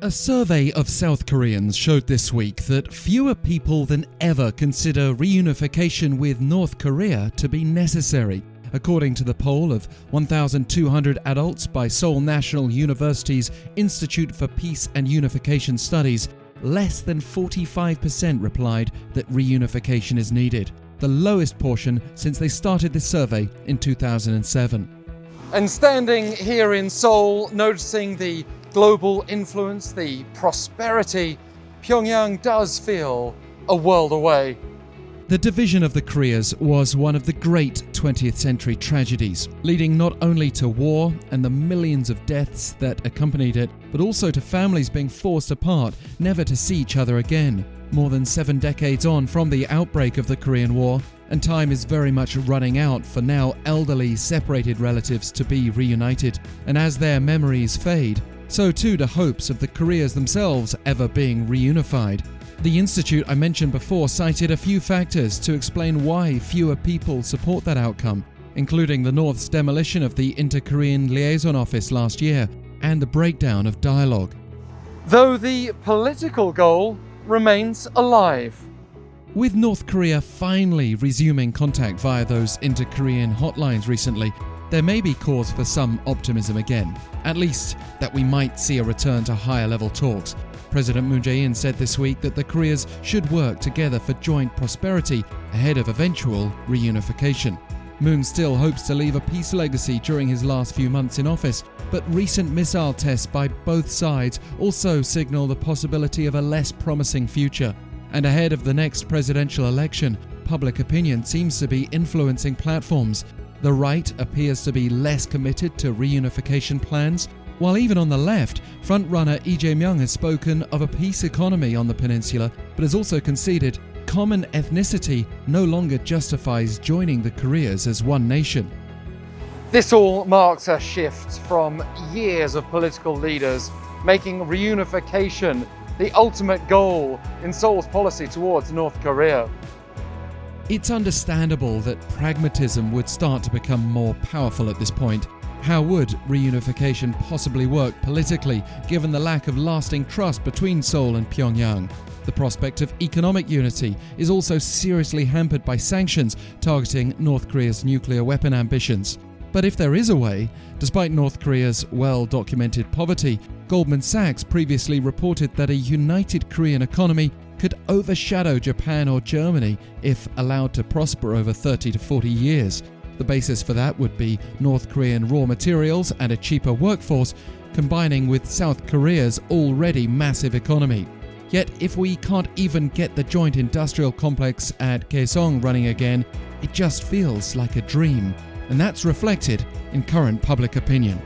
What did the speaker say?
A survey of South Koreans showed this week that fewer people than ever consider reunification with North Korea to be necessary. According to the poll of 1,200 adults by Seoul National University's Institute for Peace and Unification Studies, less than 45% replied that reunification is needed, the lowest portion since they started this survey in 2007. And standing here in Seoul, noticing the global influence, the prosperity, Pyongyang does feel a world away. The division of the Koreas was one of the great 20th century tragedies, leading not only to war and the millions of deaths that accompanied it, but also to families being forced apart, never to see each other again. More than 7 decades on from the outbreak of the Korean War, and time is very much running out for now elderly, separated relatives to be reunited. And as their memories fade, so too do hopes of the Koreas themselves ever being reunified. The institute I mentioned before cited a few factors to explain why fewer people support that outcome, including the North's demolition of the Inter-Korean Liaison Office last year and the breakdown of dialogue. Though the political goal remains alive. With North Korea finally resuming contact via those inter-Korean hotlines recently, there may be cause for some optimism again, at least that we might see a return to higher-level talks. President-Moon-Jae-in said this week that the Koreas should work together for joint prosperity ahead of eventual reunification. Moon still hopes to leave a peace legacy during his last few months in office, but recent missile tests by both sides also signal the possibility of a less promising future. And ahead of the next presidential election, public opinion seems to be influencing platforms. The right appears to be less committed to reunification plans, while even on the left, frontrunner Jae-myung has spoken of a peace economy on the peninsula, but has also conceded common ethnicity no longer justifies joining the Koreas as one nation. This all marks a shift from years of political leaders making reunification the ultimate goal in Seoul's policy towards North Korea. It's understandable that pragmatism would start to become more powerful at this point. How would reunification possibly work politically, given the lack of lasting trust between Seoul and Pyongyang? The prospect of economic unity is also seriously hampered by sanctions targeting North Korea's nuclear weapon ambitions. But if there is a way, despite North Korea's well-documented poverty, Goldman Sachs previously reported that a united Korean economy could overshadow Japan or Germany if allowed to prosper over 30 to 40 years. The basis for that would be North Korean raw materials and a cheaper workforce, combining with South Korea's already massive economy. Yet if we can't even get the joint industrial complex at Kaesong running again, it just feels like a dream. And that's reflected in current public opinion.